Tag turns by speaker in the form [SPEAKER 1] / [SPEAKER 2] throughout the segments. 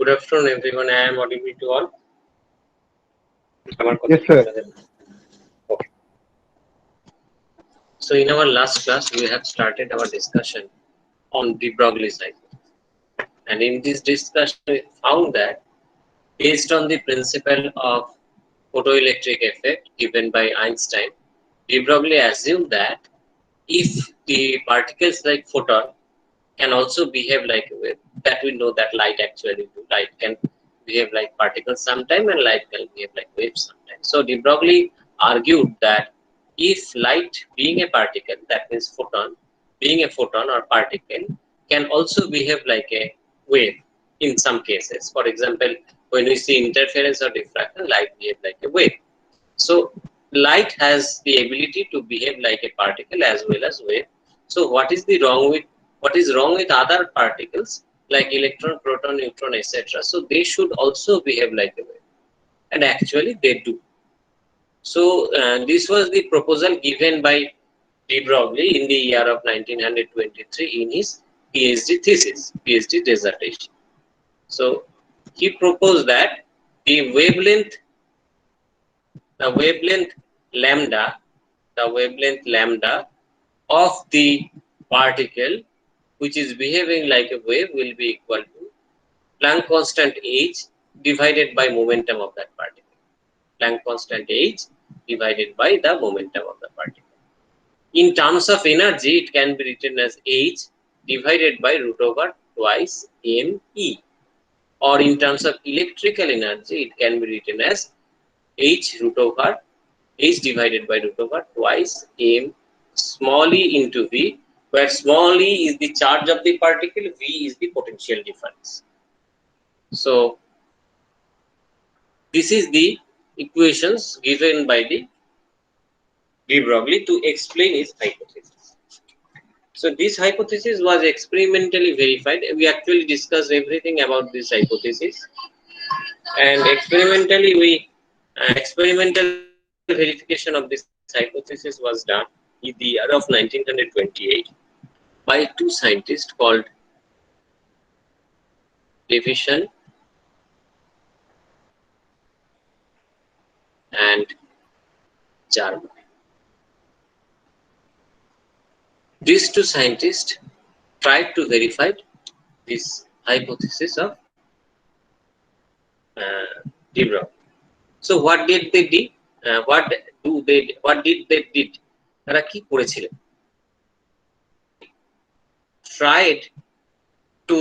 [SPEAKER 1] Good afternoon, everyone. I am audible to all.
[SPEAKER 2] Yes, sir.
[SPEAKER 1] Okay. So, in our last class, we have started our discussion on de Broglie cycle, and in this discussion, we found that based on the principle of photoelectric effect given by Einstein, de Broglie assumed that if the particles like photon can also behave like a wave, that we know that light actually do. Light can behave like particles sometime and light can behave like waves sometimes. So de Broglie argued that if light being a particle, that means photon, being a photon or particle, can also behave like a wave in some cases. For example, when we see interference or diffraction, light behave like a wave. So light has the ability to behave like a particle as well as wave. So what is wrong with other particles like electron, proton, neutron, etc. So they should also behave like a wave, and actually they do. So this was the proposal given by de Broglie in the year of 1923 in his PhD thesis, PhD dissertation. So he proposed that the wavelength lambda, of the particle which is behaving like a wave will be equal to Planck constant h divided by momentum of that particle. Planck constant h divided by the momentum of the particle. In terms of energy, it can be written as h divided by root over twice me. Or in terms of electrical energy, it can be written as h divided by root over twice m small e into v, where small e is the charge of the particle, v is the potential difference. So this is the equations given by the de Broglie to explain his hypothesis. So this hypothesis was experimentally verified. We actually discussed everything about this hypothesis, and experimental verification of this hypothesis was done in the year of 1928 by two scientists called Levison and Jarman. These two scientists tried to verify this hypothesis of de Broglie. So what did they do? What did they did? তারা কি করেছিলেন? Tried to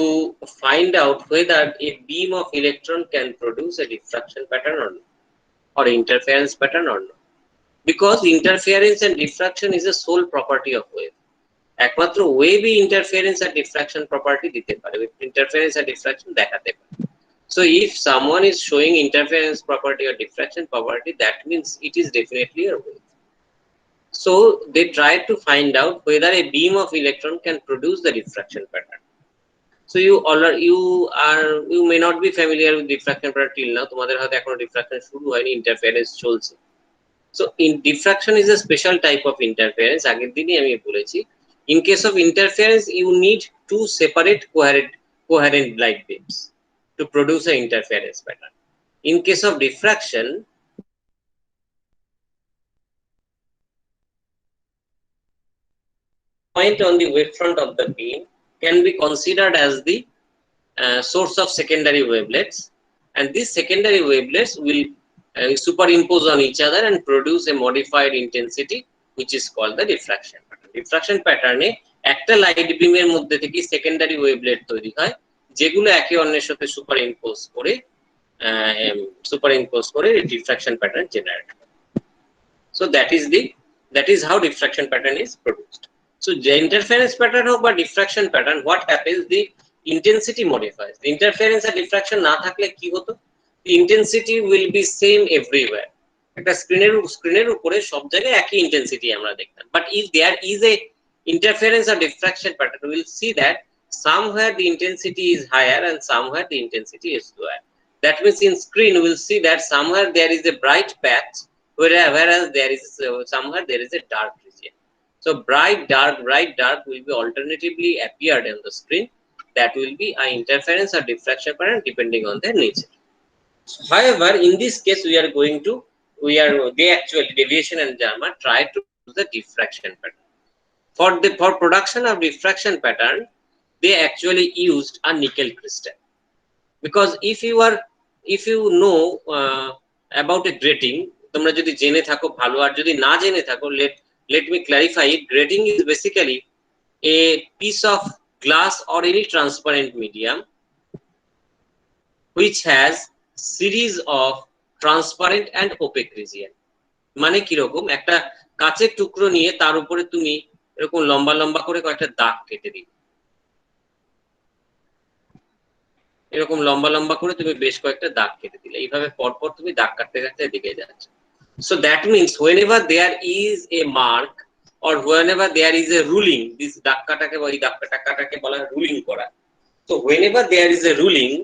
[SPEAKER 1] find out whether a beam of electron can produce a diffraction pattern or not, or interference pattern or not. Because interference and diffraction is a sole property of wave. একমাত্র ওয়েভই interference আর diffraction property দিতে পারে, interference আর diffraction দেখাতে পারে. So if someone is showing interference property or diffraction property, that means it is definitely a wave. So they tried to find out whether a beam of electron can produce the diffraction pattern. So you may not be familiar with diffraction pattern till now. তোমাদের হয়তো এখনো diffraction শুরু হয়নি, interference চলছে. So in diffraction is a special type of interference. আগের দিনই আমি বলেছি. In case of interference, you need two separate coherent light beams to produce an interference pattern. In case of diffraction, point on the wavefront of the beam can be considered as the source of secondary wavelets, and these secondary wavelets will superimpose on each other and produce a modified intensity, which is called the diffraction pattern. Diffraction pattern একটা light বিমের মধ্যে থেকে secondary ওয়েভলেট তৈরি হয়, যেগুলো একে অন্যের সাথে সুপারইম্পোজ করে diffraction pattern জেনারেট করে. So that is how diffraction pattern is produced. So the interference pattern হোক বা diffraction pattern, what happens, the intensity modifies. The interference and diffraction না থাকলে কি হতো? The intensity will be same everywhere. একটা স্ক্রিনের উপরে সব জায়গায় একই ইন্টেন্সিটি আমরা দেখতাম. But if there is a interference or diffraction pattern, we will see that somewhere the intensity is higher and somewhere the intensity is lower. That means in screen we will see that somewhere there is a bright patch, whereas there is somewhere there is a dark region. So bright dark will be alternatively appeared on the screen, that will be an interference or diffraction pattern depending on their nature. However, in this case, they actually, deviation and JAMA try to use the diffraction pattern. For production of diffraction pattern, they actually used a nickel crystal. Because if you know about a grating, তোমরা যদি জেনে থাকো ভালো, আর যদি না জেনে থাকো, let me clarify it. Grating is basically a piece of glass or any transparent medium which has series of transparent and opaque region. মানে কি রকম, একটা কাচের টুকরো নিয়ে তার উপরে তুমি এরকম লম্বা লম্বা করে কয়েকটা দাগ কেটে দিবে, এরকম লম্বা লম্বা করে তুমি বেশ কয়েকটা দাগ কেটে দিলে, এইভাবে পরপর তুমি দাগ কাটতে কাটতে দিকে যাচ্ছ। So that means whenever there is a mark or whenever there is a ruling, this দাগ কাটাকে বা এই দাগ কাটাকে বলা হয় রুলিং করা। So whenever there is a ruling,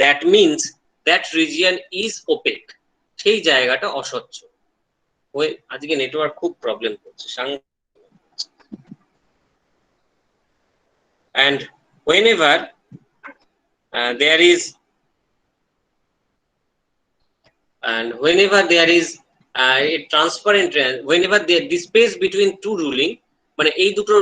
[SPEAKER 1] that means that region is opaque, সেই জায়গাটা অস্বচ্ছ। আজকে নেটওয়ার্ক খুব প্রবলেম করছে। And whenever there is a transparent, whenever the space between two ruling, মানে এই দুটো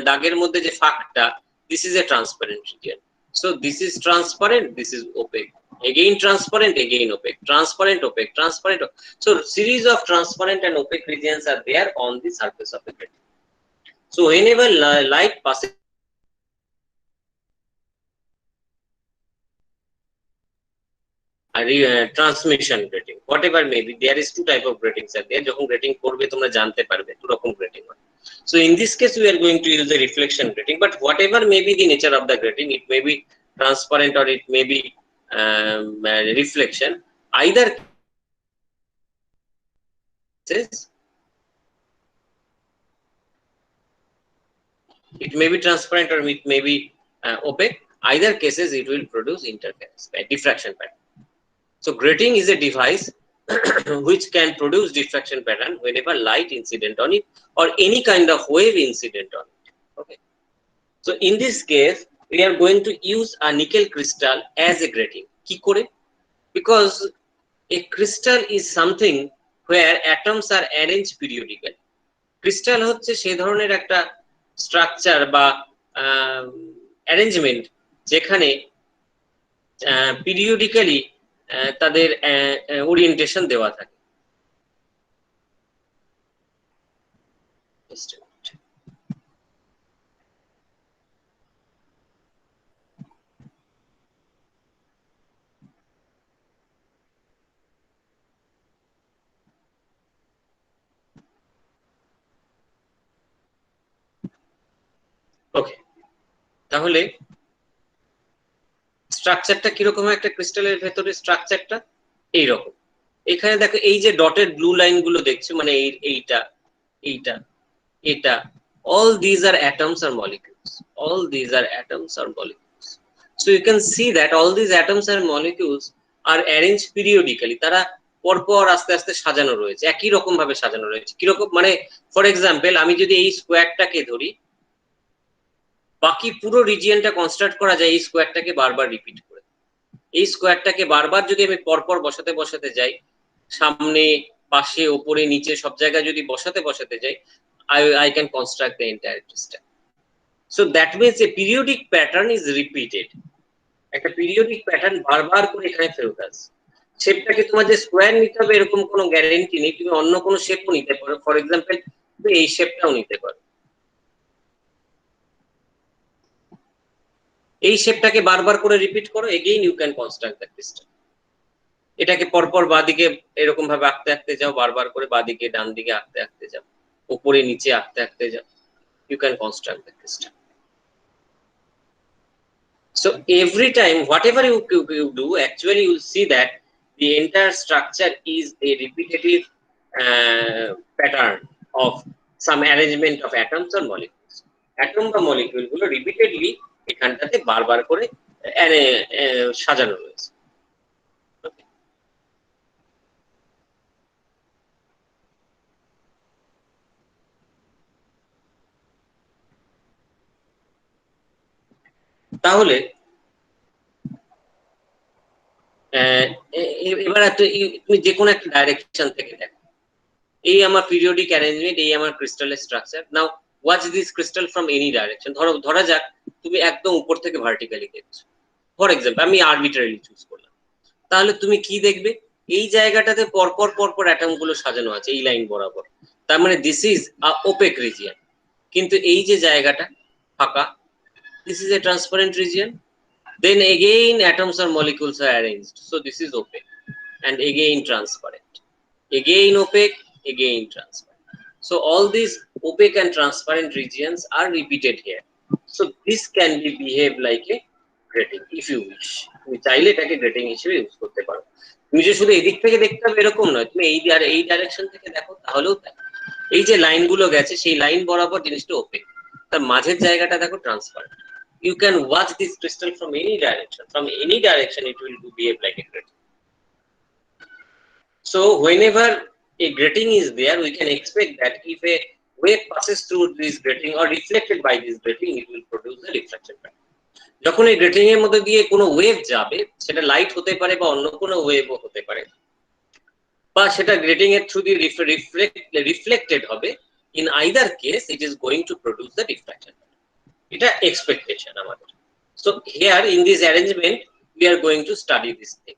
[SPEAKER 1] দাগের মধ্যে যে ফাঁকটা, this is a transparent region. So this is transparent, this is opaque, again transparent, again opaque, transparent, opaque, transparent. So series of transparent and opaque regions are there on the surface of the grating. So whenever light passes transmission grating, whatever may be, there is two type of gratings are there. যখন grating করবে তোমরা জানতে পারবে দু রকম grating হয়। So in this case we are going to use the reflection grating, but whatever may be the nature of the grating, it may be transparent or it may be reflection, either cases it may be transparent or it may be opaque, either cases it will produce interference by diffraction pattern. So grating is a device which can produce diffraction pattern whenever light incident on it or any kind of wave incident on it. Okay. So in this case, we are going to use a nickel crystal as a grating. Ki kore? Because a crystal is something where atoms are arranged periodically. Crystal হচ্ছে সেই ধরনের একটা structure বা arrangement যেখানে periodically তাদের orientation দেওয়া থাকে। ওকে, তাহলে স্ট্রাকচারটা কিরকম হয়? একটা ক্রিস্টালের ভেতরে স্ট্রাকচারটা এইরকম। এখানে দেখো এই যে ডটেড ব্লু লাইন গুলো দেখছো, মানে এইটা এইটা এটা, all these are atoms or molecules, all these are atoms or molecules. So you can see that all these atoms and molecules are arranged periodically. তারা পরপর আস্তে আস্তে সাজানো রয়েছে, একই রকম ভাবে সাজানো রয়েছে। কিরকম মানে, ফর এক্সাম্পল আমি যদি এই স্কোয়ারটাকে ধরি, বাকি পুরো রিজিয়নটা কনস্ট্রাক্ট করা যায় এই স্কোয়ারটাকে বারবার রিপিট করে। এই স্কোয়ারটাকে বারবার যদি আমি পরপর বসাতে বসাতে যাই, সামনে পাশে ওপরে নিচে সব জায়গায় যদি বসাতে বসাতে যাই, I can construct the entire crystal. So that means a periodic pattern is repeated. একটা periodic pattern বারবার করে এখানে ফেরত আসে। শেপটাকে তোমার যে স্কোয়ার নিতে হবে এরকম কোনো গ্যারান্টি নেই, তুমি অন্য কোনো শেপও নিতে পারো। ফর এক্সাম্পল তুমি এই শেপটাও নিতে পারো, এই শেপটাকে বারবার করে রিপিট করো, again you can construct the crystal. এটাকে পরপর বাঁদিকে এরকম ভাবে আঁকতে আঁকতে যাও, বারবার করে বাঁদিকে ডান দিকে আঁকতে আঁকতে যাও, উপরে নিচে আঁকতে আঁকতে যাও, you can construct the crystal. So every time whatever you do, actually you will see that the entire structure is a repetitive pattern of some arrangement of atoms or molecules. Atom বা molecule গুলো repeatedly এখানটাতে বারবার করে সাজানো রয়েছে। তাহলে এবার তুমি যে কোনো একটা ডাইরেকশন থেকে দেখো, এই আমার পিরিয়ডিক অ্যারেঞ্জমেন্ট, এই আমার ক্রিস্টালের structure. Now watch this crystal from any direction. ধরা যাক তুমি একদম উপর থেকে ভার্টিক্যালি দেখছো, ফর এক্সাম্পল আমি আরবিট্রারিলি চুজ করলাম। তাহলে তুমি কি দেখবে, এই জায়গাটাতে পরপর পরপর অ্যাটম গুলো সাজানো আছে এই লাইন বরাবর, তার মানে this is a opaque region. কিন্তু এই যে জায়গাটা ফাঁকা, this is a transparent region. Then again atoms or molecules are arranged, so this is opaque, and again transparent, again opaque, again transparent. So all these opaque and transparent regions are repeated here. So this can be behave like a grating if you wish. তুমি চাইলে এটাকে grating হিসেবে use করতে পারো। তুমি যে শুধু এদিক থেকে দেখতে হবে এরকম নয়, তুমি এই ডাইরেকশন থেকে দেখো তাহলেও তাই। এই যে লাইনগুলো গেছে সেই লাইন বরাবর জিনিসটা ওপেক, তার মাঝের জায়গাটা দেখো transparent. You can watch this crystal from any direction. From any direction, it will behave like a grating. So whenever a grating is there, we can expect that if a wave passes through this grating or reflected by this grating, it will produce a reflection pattern. যখন এই grating এর মধ্যে দিয়ে কোনো wave যাবে, সেটা light হতে পারে বা অন্য কোনো ওয়েভও হতে পারে, বা সেটা গ্রেটিং এর থ্রু দিয়ে রিফ্লেক্টেড হবে, in either case it is going to produce the reflection. এটা এক্সপেকটেশন আমাদের। So here in this arrangement we are going to study this thing.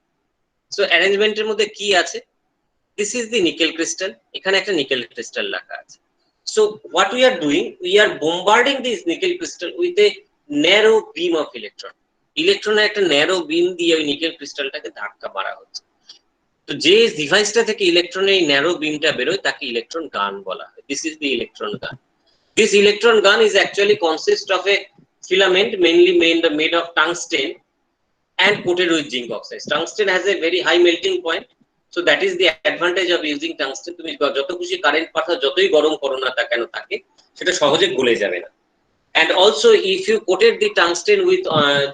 [SPEAKER 1] So অ্যারেঞ্জমেন্টের মধ্যে কি আছে, this is the nickel crystal, এখানে একটা নিকেল ক্রিস্টাল রাখা আছে। So what we are doing, we are bombarding this nickel crystal with a narrow beam of electron. ইলেকট্রনের একটা ন্যারো বিম দিয়ে ওই নিকেল ক্রিস্টালটাকে ধাক্কা মারা হচ্ছে। তো যে ডিভাইসটা থেকে ইলেকট্রনের এই ন্যারো বিমটা বেরোয় তাকে ইলেকট্রন গান বলা হয়। দিস ইজ দি ইলেকট্রন গান। This electron gun is actually consists of a filament mainly made of tungsten and coated with zinc oxide. Tungsten has a very high melting point, so that is the advantage of using tungsten. তুমি যত খুশি current পাঠাও, যতই গরম করো না তা কেন তাকে, সেটা সহজে গলে যাবে না। And also if you coated the tungsten with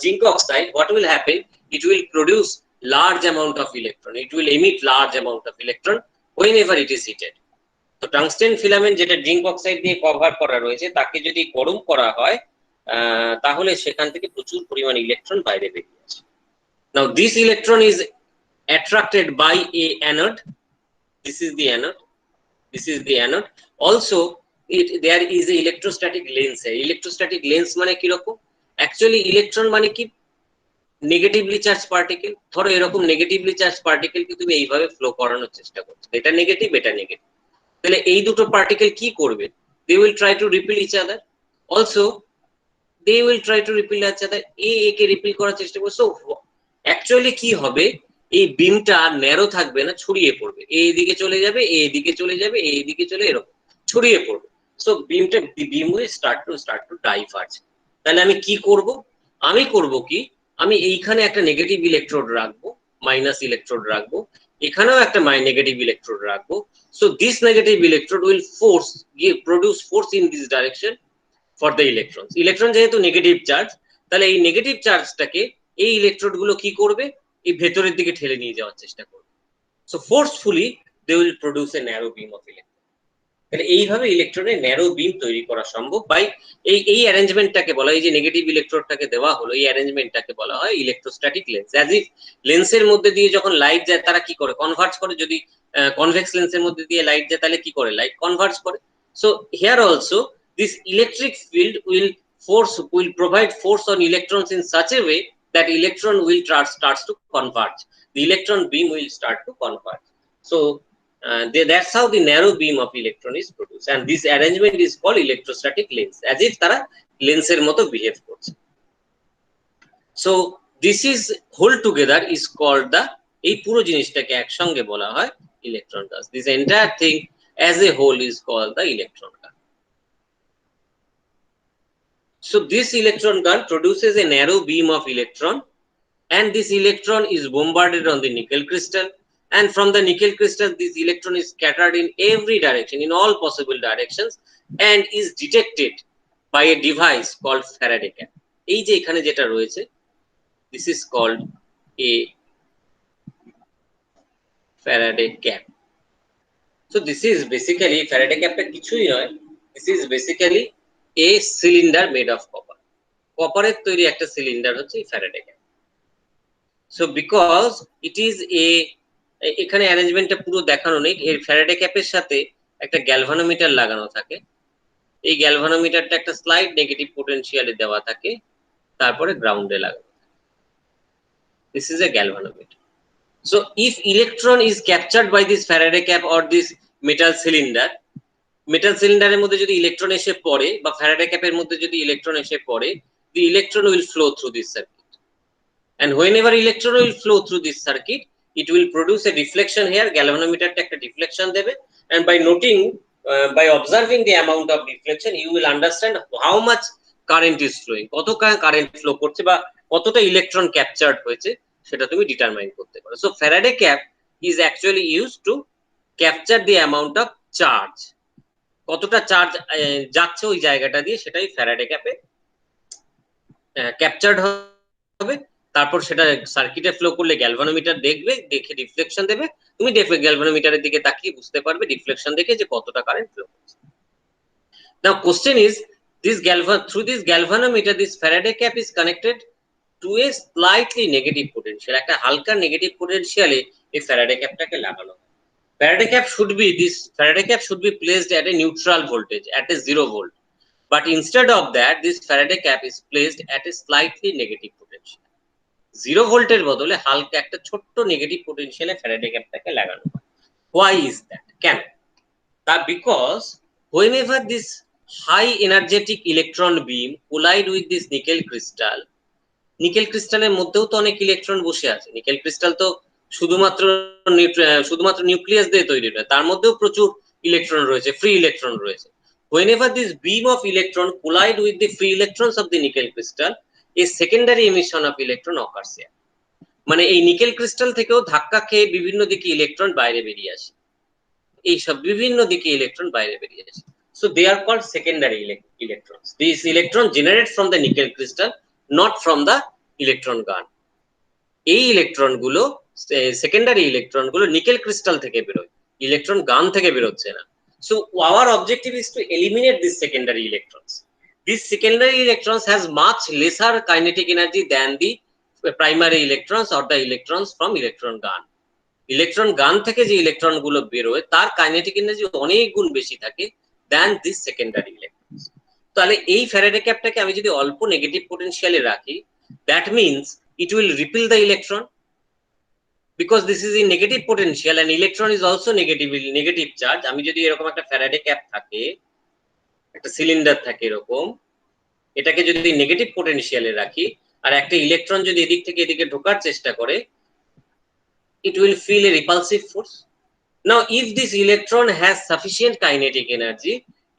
[SPEAKER 1] zinc oxide, what will happen, it will produce large amount of electron, it will emit large amount of electron whenever it is heated. তো tungsten filament যেটা zinc oxide দিয়ে cover করা রয়েছে, তাকে যদি গরম করা হয় তাহলে সেখান থেকে প্রচুর পরিমাণ ইলেকট্রন বাইরে বেরিয়ে আসে। Now this electron is attracted by a anode, this is the anode, this is the anode. Also there is a electrostatic lens. Electrostatic lens মানে কিরকম, অ্যাকচুয়ালি ইলেকট্রন মানে কি, নেগেটিভলি চার্জ পার্টিকেল। ধরো এরকম নেগেটিভলি চার্জ পার্টিকেলকে তুমি এইভাবে flow করানোর চেষ্টা করছো, এটা নেগেটিভ এটা নেগেটিভ, তাহলে এই দুটো পার্টিকেল কি করবে, they will try to repel each other, also they will try to repel each other, একে রিপিল করার চেষ্টা করবে। সো অ্যাকচুয়ালি কি হবে, এই বিমটা ন্যারো থাকবে না, ছড়িয়ে পড়বে, এইদিকে চলে যাবে, এইদিকে চলে যাবে, এইদিকে চলে এরকম ছড়িয়ে পড়বে। So beam will start to diverge. তাহলে আমি কি করব, আমি করব কি, আমি এইখানে একটা নেগেটিভ ইলেকট্রোড রাখবো, মাইনাস ইলেকট্রোড রাখবো, এখানেও একটা নেগেটিভ ইলেকট্রোড রাখবো। So this negative electrode will produce force in this direction for the electrons. Electron যেহেতু নেগেটিভ চার্জ, তাহলে এই নেগেটিভ চার্জটাকে এই ইলেকট্রোড গুলো কি করবে, এই ভেতরের দিকে ঠেলে নিয়ে যাওয়ার চেষ্টা করবে। So forcefully they will produce a narrow beam of electron. তাহলে এইভাবে ইলেকট্রনের ন্যারো বিম তৈরি করা সম্ভব বাই এই অ্যারেঞ্জমেন্টটাকে বলা হয়, এই যে নেগেটিভ ইলেকট্রোডটাকে দেওয়া হলো, এই অ্যারেঞ্জমেন্টটাকে বলা হয় ইলেকট্রোস্ট্যাটিক লেন্স। অ্যাজ ইফ লেন্সের মধ্যে দিয়ে যখন লাইট যায় তারা কি করে, কনভার্জ করে। যদি কনভেক্স লেন্সের মধ্যে দিয়ে লাইট যায় তাহলে কি করে, লাইট কনভার্জ করে। So here also this electric field will provide force on electrons in such a way that electron will starts to converge, the electron beam will start to converge. So that's how the narrow beam of electron is produced, and this arrangement is called electrostatic lens, as if tara lensের মতো behave করছে। So this is whole together is called the, এই পুরো জিনিসটাকে একসঙ্গে বলা হয় electron gas. This entire thing as a whole is called the electron gun. So this electron gun produces a narrow beam of electron, and this electron is bombarded on the nickel crystal, and from the nickel crystal this electron is scattered in every direction, in all possible directions, and is detected by a device called Faraday cap. এই যে এখানে যেটা রয়েছে, this is called a Faraday cap. So this is basically Faraday cap টা কিছুই নয়, this is basically a cylinder made of copper. কপারের তৈরি একটা সিলিন্ডার হচ্ছে এই Faraday cap. So because it is এখানে অ্যারেঞ্জমেন্টটা পুরো দেখানো নেই, এর ফ্যারাডে ক্যাপের সাথে একটা গ্যালভানোমিটার লাগানো থাকে। এই গ্যালভানোমিটারটা একটা স্লাইড নেগেটিভ পোটেনশিয়ালে দেওয়া থাকে, তারপরে গ্রাউন্ডে লাগানো থাকে। This is a galvanometer. So if electron is captured by this Faraday cap or this metal cylinder এর মধ্যে যদি ইলেকট্রন এসে পড়ে বা ফ্যারাডে ক্যাপের মধ্যে যদি ইলেকট্রন এসে পড়ে, the electron will flow through this circuit, and whenever electron will flow through this circuit, it will produce a deflection here. গ্যালভানোমিটারটা একটা ডিফ্লেকশন দেবে, and by noting by observing the amount of deflection you will understand how much current is flowing, কত current flow করছে বা কতটা electron captured হয়েছে সেটা তুমি determine করতে পারো। So Faraday cap is actually used to capture the amount of charge, কতটা চার্জ যাচ্ছে ওই জায়গাটা দিয়ে, সেটাই ফ্যারাডে ক্যাপে ক্যাপচার্ড হবে। তারপর সেটা সার্কিটে ফ্লো করলে গ্যালভানোমিটার দেখবে, দেখে ডিফ্লেকশন দেবে, তুমি গ্যালভানোমিটারের দিকে তাকিয়ে বুঝতে পারবে ডিফ্লেকশন দেখে যে কতটা কারেন্ট ফ্লো করছে। Now question is through this galvanometer this Faraday cap is connected to a slightly negative potential, একটা হালকা নেগেটিভ পোটেনশিয়ালে এই ফ্যারাডে ক্যাপটাকে লাগানো। Faraday cap should be placed at a neutral voltage, at a 0 volt, but instead of that this Faraday cap is placed at a slightly negative potential. 0 ভোল্টের বদলে হালকা একটা ছোট্ট negative পোটেনশিয়ালে Faraday ক্যাপটাকে লাগানো হয়। Why is that? কেন? তা because whenever this high energetic electron beam collide with this nickel ক্রিস্টালের মধ্যেও তো অনেক ইলেকট্রন বসে আছে। নিকেল ক্রিস্টাল তো শুধুমাত্র নিউক্লিয়াস দিয়ে তৈরি নয়, তার মধ্যেও প্রচুর ইলেকট্রন রয়েছে, ফ্রি ইলেকট্রন রয়েছে। whenever this beam of electron collide with the free electrons of the nickel crystal, a secondary emission of electron occurs here. মানে এই নিকেল ক্রিস্টাল থেকেও ধাক্কা খেয়ে বিভিন্ন দিকে ইলেকট্রন বাইরে বেরিয়ে আসে, এই সব বিভিন্ন দিকে ইলেকট্রন বাইরে বেরিয়ে আসে। So they are called secondary electrons. These electrons generate from the nickel crystal, not from the electron gun. এই ইলেকট্রন গুলো সেকেন্ডারি ইলেকট্রন গুলো নিকেল ক্রিস্টাল থেকে বেরোয়, ইলেকট্রন গান থেকে বেরোচ্ছে না। So our objective is to eliminate these secondary electrons. These secondary electrons has much lesser kinetic energy than the primary electrons or the electrons from electron gun. Electron গান থেকে যে electron গুলো বেরোয় তার কাইনেটিক এনার্জি অনেক গুণ বেশি থাকে than this secondary electrons. তাহলে এই ফ্যারাডে ক্যাপটাকে আমি যদি অল্প নেগেটিভ পোটেনশিয়ালে রাখি, that means it will repel the electron, because this is in negative potential and electron is also negative charge. আমি যদি এরকম একটা ফ্যারাডে ক্যাপ থাকে, একটা সিলিন্ডার থাকে এরকম, এটাকে যদি নেগেটিভ পোটেনশিয়ালে রাখি আর একটা ইলেকট্রন যদি এদিক থেকে এদিকে ঢোকার চেষ্টা করে, it will feel a repulsive force. Now if this electron has sufficient kinetic energy,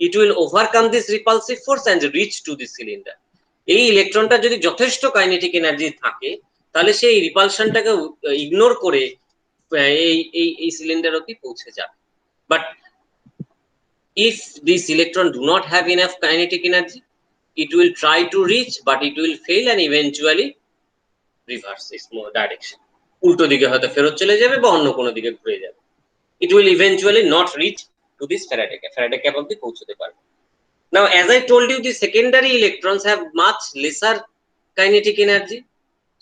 [SPEAKER 1] it will overcome this repulsive force and reach to the cylinder. এই ইলেকট্রনটা যদি যথেষ্ট কাইনেটিক এনার্জি থাকে তাহলে সেই রিপালশনটাকে ইগনোর করে এই সিলিন্ডার অবধি পৌঁছে যাবে। But if this electron do not have enough kinetic energy, it will try to reach but it will fail and eventually reverse its direction, উল্টো দিকে হয়তো ফেরত চলে যাবে বা অন্য কোনো দিকে ঘুরে যাবে। It will eventually not reach to this Faraday cap অবধি পৌঁছতে পারবে। Now as I told you, the secondary electrons have much lesser kinetic energy.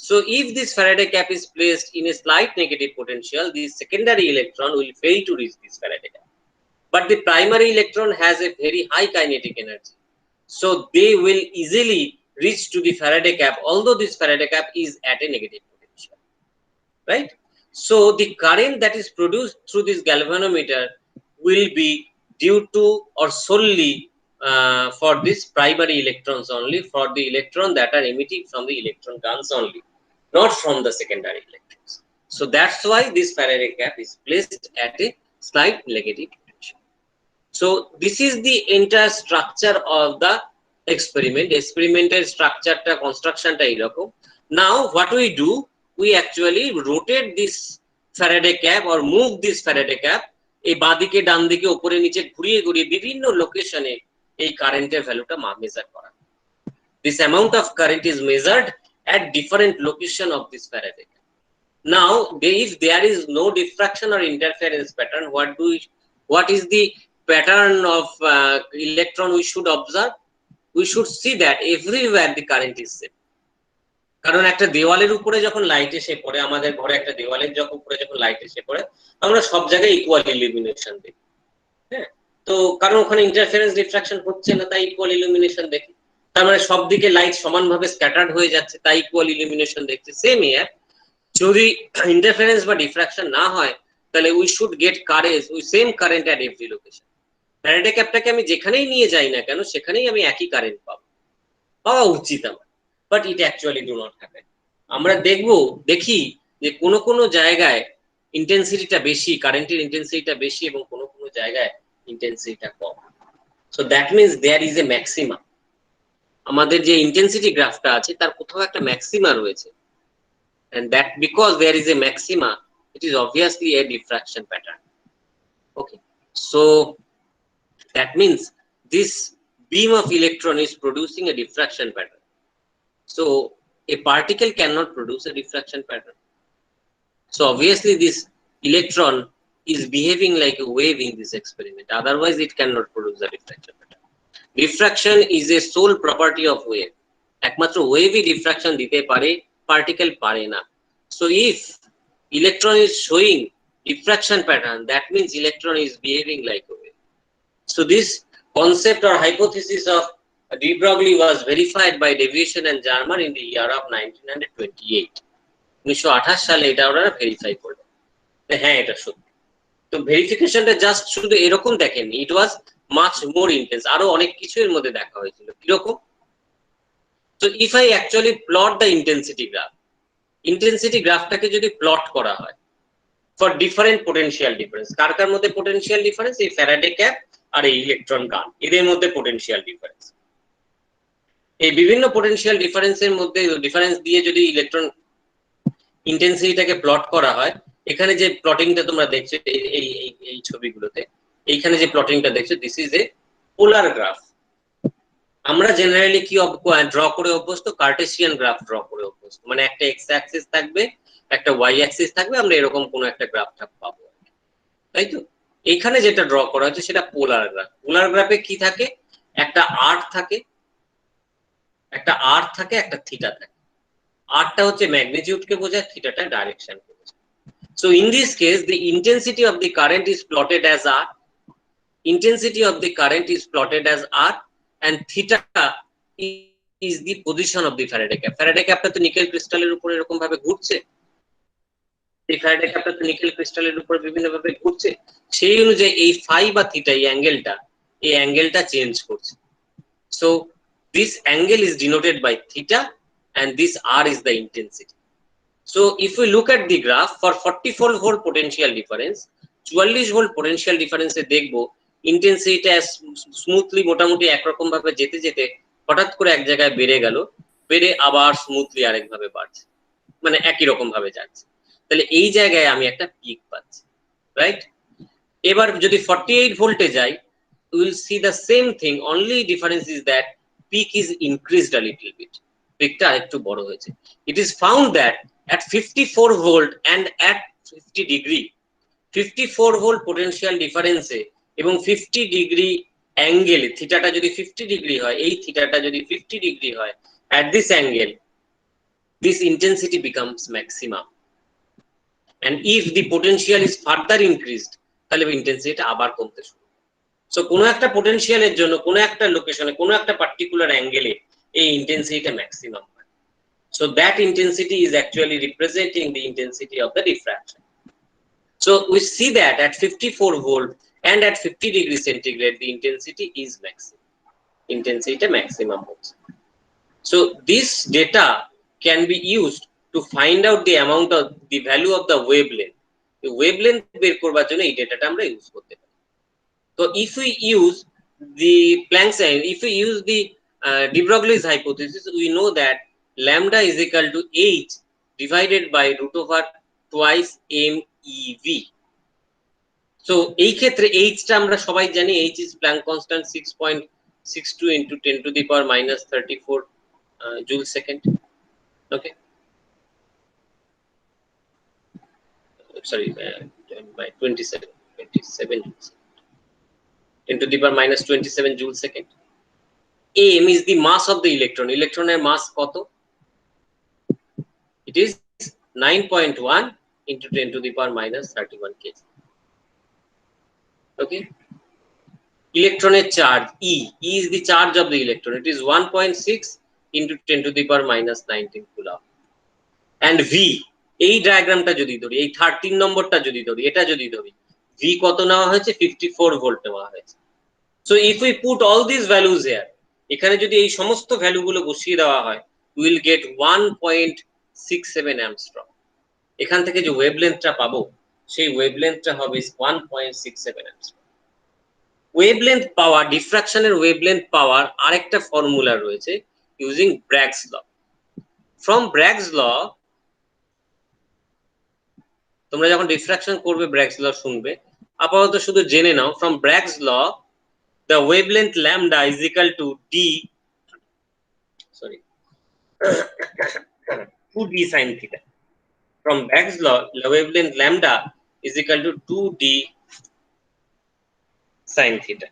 [SPEAKER 1] So if this Faraday cap is placed in a slight negative potential, the secondary electron will fail to reach this Faraday cap. But the primary electron has a very high kinetic energy, so they will easily reach to the Faraday cap, although this Faraday cap is at a negative potential, right? So the current that is produced through this galvanometer will be due to or solely for this primary electrons only, for the electron that are emitting from the electron guns only, not from the secondary electrons. So that's why this Faraday cap is placed at a slight negative potential. So this is the entire structure of the experiment. Experimental structure ta construction ta erokom. Now what we do, we actually rotate this Faraday cap or move this Faraday cap এই বাঁদিকে ডান দিকে উপরে নিচে ঘুরিয়ে ঘুরিয়ে বিভিন্ন লোকেশনে এই কারেন্টের ভ্যালুটা মেজার করা। This amount of current is measured at different location of this Faraday cap. Now if there is no diffraction or interference pattern, what is the pattern of electron we should observe? we should see that everywhere the current is same. কারণ একটা দেওয়ালের উপরে যখন light এসে পড়ে, আমাদের ঘরে একটা দেওয়ালের উপরে যখন লাইট এসে পড়ে, আমরা সব জায়গায় ইকুয়াল ইলুমিনেশন দেখি। হ্যাঁ, তো কারণ ওখানে ইন্টারফারেন্স রিফ্রাকশন হচ্ছে না, তাই ইকুয়াল ইলুমিনেশন দেখি। তার মানে সব দিকে লাইট সমানভাবে স্ক্যাটার্ড হয়ে যাচ্ছে, তাই ইকুয়াল ইলুমিনেশন দেখছি। সেম ইয়ার যদি ইন্টারফারেন্স বা ডিফ্রাকশন না হয়, তাহলে we should get current, we same current at every location. Faraday ক্যাপটাকে আমি যেখানেই নিয়ে যাই না কেন, সেখানেই আমি একই কারেন্ট পাওয়া উচিত আমার। But it actually do not happen. আমরা দেখি যে কোনো কোনো জায়গায় ইন্টেন্সিটিটা বেশি, কারেন্টের ইন্টেন্সিটিটা বেশি, এবং কোনো কোনো জায়গায় ইন্টেন্সিটিটা কম। So that means there is a maxima. আমাদের যে ইন্টেন্সিটি গ্রাফটা আছে তার কোথাও একটা ম্যাক্সিমা রয়েছে, and that because there is a maxima, it is obviously a diffraction pattern. Okay, so that means this beam of electron is producing a diffraction pattern. So a particle cannot produce a diffraction pattern. So obviously this electron is behaving like a wave in this experiment, otherwise it cannot produce a diffraction pattern. Diffraction is a sole property of wave. একমাত্র ওয়েভই diffraction দিতে পারে, particle পারে না। So if electron is showing diffraction pattern, that means electron is behaving like a wave. So this concept or hypothesis of de Broglie was verified by Deviation and Germer in the year of 1928. 1928 সালে এটা ওরা verify করলো। হ্যাঁ, এটা সত্যি। তো ভেরিফিকেশনটা just শুধু এরকম দেখেননি, ইট ওয়াজ মাচ মোর ইন্টেন্স। আরো অনেক কিছু এর মধ্যে দেখা হয়েছিল। কিরকম? So if I actually plot the intensity graph, intensity গ্রাফটাকে যদি প্লট করা হয় ফর ডিফারেন্ট পোটেনশিয়াল ডিফারেন্স, কার কার মধ্যে পোটেনশিয়াল ডিফারেন্স? এই ফ্যারাডে ক্যাপ আর এই ইলেকট্রন গান, এদের মধ্যে পোটেনশিয়াল ডিফারেন্স। এই বিভিন্ন পোটেনশিয়াল ডিফারেন্সের মধ্যে ডিফারেন্স দিয়ে যদি ইলেকট্রন ইন্টেন্সিটিটাকে প্লট করা হয়, এখানে যে প্লটিংটা তোমরা দেখছো এই ছবিগুলোতে, এইখানে যে প্লটিংটা দেখছো, this is a polar graph. আমরা জেনারেলি কি ড্র করে অভ্যস্ত? কার্টেসিয়ান গ্রাফ ড্র করে অভ্যস্ত, মানে একটা এক্স অ্যাক্সিস থাকবে, একটা ওয়াই অ্যাক্সিস থাকবে, আমরা এরকম কোনো একটা গ্রাফটা পাবো, তাই তো? এখানে যেটা ড্র করা হচ্ছে সেটা পোলার গ্রাফ। পোলার গ্রাফে কি থাকে? একটা আর থাকে, একটা থিটা থাকে। আরটা হচ্ছে ম্যাগনিটিউডকে বোঝায়, থিটাটা ডাইরেকশনকে বোঝায়। So in this case the intensity of the current is plotted as r, intensity of the current is plotted as r, and theta is the position of the Faraday cap. Faraday capটা তো nickel ক্রিস্টালের উপর এরকম ভাবে ঘুরছে, এই Faraday capটা তো nickel ক্রিস্টালের উপর বিভিন্ন ভাবে ঘুরছে, সেই অনুযায়ী এই ফাই বা থিটা, এই অ্যাঙ্গেলটা চেঞ্জ করছে। So this angle is denoted by theta and this r is the intensity. So if we look at the graph for 44 volt potential difference, 44 volt potential difference এ দেখবো ইন্টেন্সিটিটা স্মুথলি মোটামুটি একরকম ভাবে যেতে যেতে হঠাৎ করে এক জায়গায় বেড়ে গেল, বেড়ে আবার স্মুথলি আরেক ভাবে বাড়ছে, মানে একই রকম ভাবে যাচ্ছে। তাহলে এই জায়গায় আমি একটা পিক পাচ্ছি, রাইট? এবার যদি 48 ভোল্টে যাই, we will see the same thing, only difference is that peak is increased a little bit, পিকটা আরেকটু বড় হয়েছে। It is found that at 54 volt and at 50 degree, 54 volt potential difference এবং 50 degree angle, থিটাটা যদি 50 degree হয়, এই থিটাটা যদি 50 degree হয়, at this angle this intensity becomes maximum, and if the potential is further increased, তাহলে ইন্টেন্সিটিটা আবার কমতে শুরু। সো কোনো একটা পোটেনশিয়ালের জন্য কোনো একটা লোকেশনে কোনো একটা পার্টিকুলার অ্যাঙ্গেলে এই ইন্টেন্সিটিটা ম্যাক্সিমাম হয়। So that intensity is actually representing the intensity of the diffraction. So we see that at 54 volt and at 50 degree centigrade, the intensity is maximum. Intensity maximum. So this data can be used to find out the amount of the value of the wavelength. The wavelength বের করবার জন্য এই ডেটাটা আমরা use করতে পারি। So if we use the Planck's, if we use the de Broglie's hypothesis, we know that lambda is equal to h divided by root over twice mev. So এই ক্ষেত্রে h টা আমরা সবাই জানি, h is Planck constant 6.62 into 10 to the power minus 34 joule second. Okay, sorry, by 27 joules, 10 to the power minus 27 joule second. m is the mass of the electron. ইলেকট্রনের মাস কত? It is 9.1 into 10 to the power minus 31 kg. Okay. Electron charge E. E is the charge of the electron. It is 1.6 into 10 to the power minus 19 coulomb. And V, এই ডায়াগ্রামটা যদি ধরি, এই 13 নম্বরটা যদি ধরি, এটা যদি ধরি, V কত নেওয়া হয়েছে? 54 ভোল্ট নেওয়া হয়েছে। So if we put all these values here, এখানে যদি এই সমস্ত ভ্যালুগুলো বসিয়ে দেওয়া হয়, we will get 1.67 Armstrong. এখান থেকে যে ওয়েভলেন্থটা পাবো, সেই ওয়েভলেন্থটা হবে 1.67 Armstrong. ওয়েভলেন্থ পাওয়ার, ডিফ্রাকশনের ওয়েভলেন্থ পাওয়ার আরেকটা ফর্মুলা রয়েছে ইউজিং ব্র্যাগস ল। ফ্রম ব্র্যাগস ল, তোমরা যখন ডিফ্রাকশন করবে ব্র্যাগস ল শুনবে, আপাতত শুধু জেনে নাও, from Bragg's law the wavelength lambda is equal to d 2d sin theta. From Braggs law, the wavelength lambda is equal to 2d sin theta.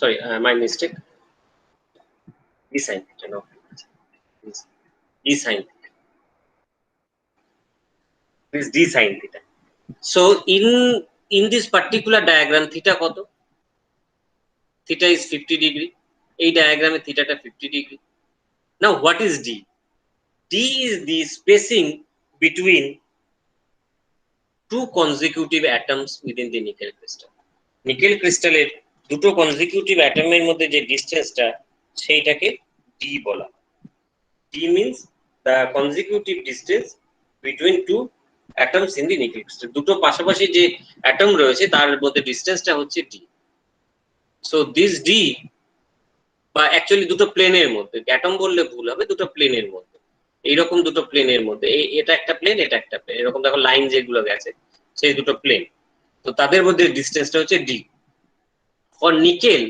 [SPEAKER 1] Sorry, my mistake. D sin theta, no. D sin theta. This d sin theta. So in this particular diagram, theta koto? Theta is 50 degree. এই diagram theta টা 50 degree. Now what is d? D is the spacing between two consecutive atoms within the nickel crystal. Nickel crystal এর দুটো consecutive atom এর মধ্যে যে ডিসটেন্সটা, সেইটাকে d বলা। d means the consecutive distance between two atoms in the nickel crystal. দুটো পাশাপাশি যে অ্যাটম রয়েছে তার মধ্যে ডিসটেন্সটা হচ্ছে d. So this d, বা অ্যাকচুয়ালি দুটো প্লেনের মধ্যে, অ্যাটম বললে ভুল হবে, দুটো প্লেনের মধ্যে, এইরকম দুটো প্লেনের মধ্যে, এটা একটা প্লেন, এটা একটা প্লেন, এরকম দেখো লাইন যেগুলো গেছে সেই দুটো প্লেন, তো তাদের মধ্যে ডিসটেন্সটা হচ্ছে d. ফর নিকেল,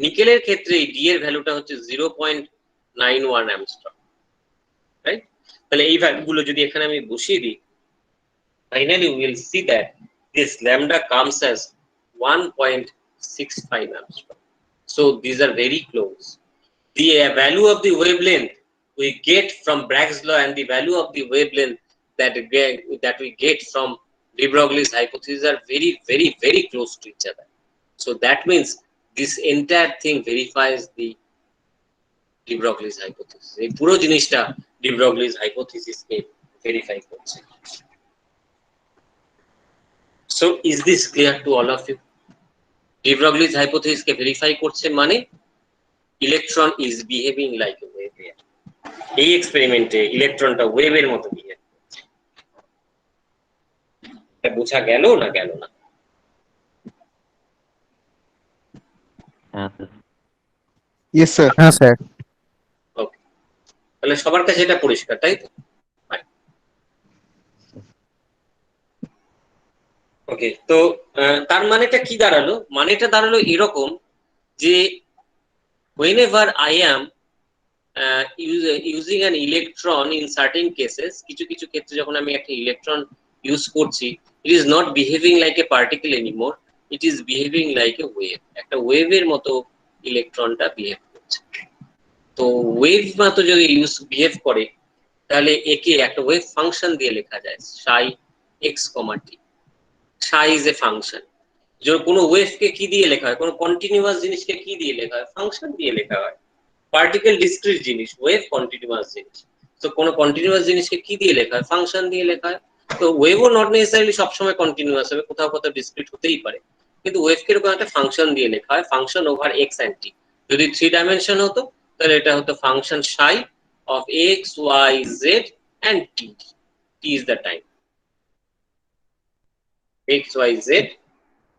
[SPEAKER 1] নিকেলের ক্ষেত্রে এই d এর ভ্যালুটা হচ্ছে 0.91 অ্যামস্ট্রং, রাইট? তাহলে এই ভ্যালুগুলো যদি এখানে আমি বসিয়ে দিই, finally we will see that this lambda comes as 1.65 Armstrong. So these are very close. The value of the wavelength we get from Bragg's law and the value of the wavelength that we get from de Broglie's hypothesis are very, very, very close to each other. So that means this entire thing verifies the de Broglie's hypothesis. এই পুরো জিনিসটা de Broglie's hypothesis কে verify করছে. So is this clear to all of you? De Broglie's hypothesis K verify করছে মানে electron is behaving like a wave here. এই এক্সপেরিমেন্টে ইলেকট্রনটা ওয়েভের মতো behave করছে। এটা বোঝা গেল না গেল না?
[SPEAKER 2] Yes sir.
[SPEAKER 3] হ্যাঁ স্যার।
[SPEAKER 1] ওকে, তাহলে সবার কাছে এটা পরিষ্কার, তাই তো? ওকে, তো তার মানেটা কি দাঁড়ালো? মানেটা দাঁড়ালো এরকম যে whenever I am using an electron in certain cases, কিছু কিছু ক্ষেত্রে যখন আমি একটা ইলেকট্রন ইউজ করছি, it is not behaving like a particle anymore, it is behaving like a wave. একটা ওয়েভের মতো ইলেকট্রনটা বিহেভ করছে। তো ওয়েভ মতো যদি বিহেভ করে, তাহলে একে একটা ওয়েভ ফাংশন দিয়ে লেখা যায়, psi x, t. psi is a function. যদি কোনো ওয়েভকে কি দিয়ে লেখা হয়, কোনো কন্টিনিউয়াস জিনিসকে কি দিয়ে লেখা হয়? ফাংশন দিয়ে লেখা হয়। পার্টিকেল ডিসক্রিট জিনিস, ওয়েভ কন্টিনিউয়াস জিনিস। তো কোনো কন্টিনিউয়াস জিনিসকে কি দিয়ে লেখা হয়? ফাংশন দিয়ে লেখা হয়। তো ওয়েভও নট নেসেসারিলি সবসময় কন্টিনিউয়াস হবে, কোথাও কোথাও ডিসক্রিট হতেই পারে, কিন্তু ওয়েভকে এরকম একটা ফাংশন দিয়ে লেখা হয়, ফাংশন ওভার এক্স অ্যান্ড টি। যদি 3 ডাইমেনশন হতো তাহলে এটা হতো function psi of x, y, z and t. T is the time. X, y, z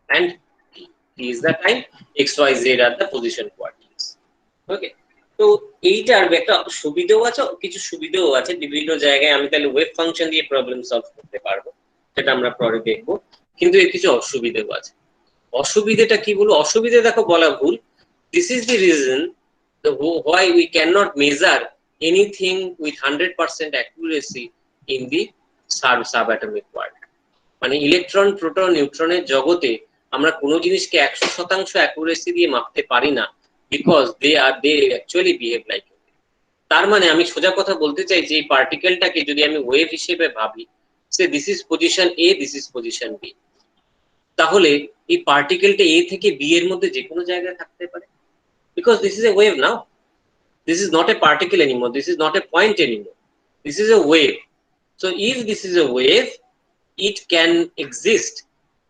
[SPEAKER 1] and t. T is the time. X, y, z are the position coordinates. Okay. তো এইটার একটা সুবিধাও আছে, কিছু সুবিধাও আছে। বিভিন্ন জায়গায় আমি তাহলে ওয়েভ ফাংশন দিয়ে প্রবলেম সলভ করতে পারবো, সেটা আমরা পরে দেখবো। কিন্তু এর কিছু অসুবিধাও আছে। অসুবিধাটা কি বলবো? অসুবিধা দেখো বলা ভুল। This is the reason why we cannot measure anything with 100% accuracy in the subatomic world. মানে ইলেকট্রন প্রোটন নিউট্রনের জগতে আমরা কোনো জিনিসকে 100% অ্যাকুরেসি দিয়ে মাপতে পারি না, because they actually behave like. তার মানে আমি সোজা কথা বলতে চাই যে এই পার্টিকেলটাকে যদি আমি ওয়েভ হিসেবে ভাবি, say this is position A, this is position B, তাহলে এই পার্টিকেলটা এ থেকে বি এর মধ্যে যে কোনো জায়গায় থাকতে পারে, because this is a wave now. This is not a particle anymore. This is not a point anymore. This is a wave. So if this is a wave, it can exist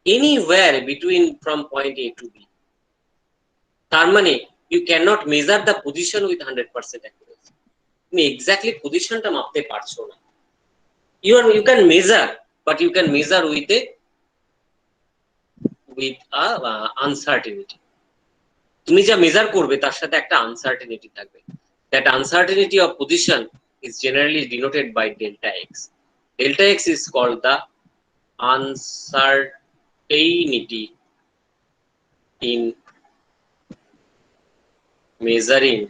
[SPEAKER 1] anywhere between from point A to B. তার মানে you cannot measure the position with 100% accuracy. তুমি exactly positionটা মাপতে পারছো না। You can measure, but you can measure with a uncertainty. তুমি যা measure করবে তার সাথে একটা আনসার্টেনিটি থাকবে। That uncertainty of position is generally denoted by delta x. Delta x is called the uncertainty in measuring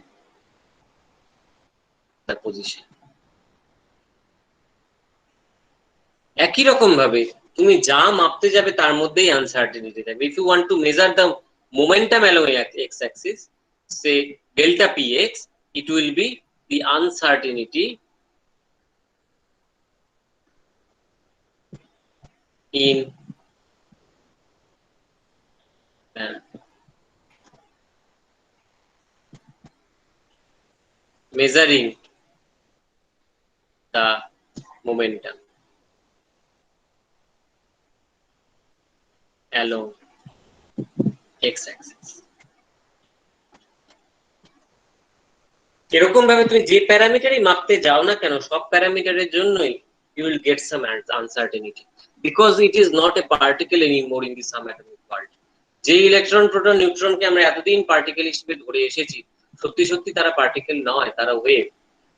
[SPEAKER 1] the position. একই রকম ভাবে তুমি যা মাপতে যাবে তার মধ্যেই আনসার্টেনিটি থাকবে। If you want to measure the momentum along x axis, say delta px, it will be the uncertainty in measuring the momentum along x axis. এরকম ভাবে তুমি যে প্যারামিটারই মাপতে যাও না কেন, সব প্যারামিটারের জন্যই you will get some uncertainty, because it is not a particle anymore in the subatomic world. যে ইলেকট্রন প্রোটন নিউট্রনকে আমরা এতদিন পার্টিকেল হিসেবে ধরে এসেছি, সত্যি সত্যি তারা পার্টিকেল নয়, তারা ওয়েভ।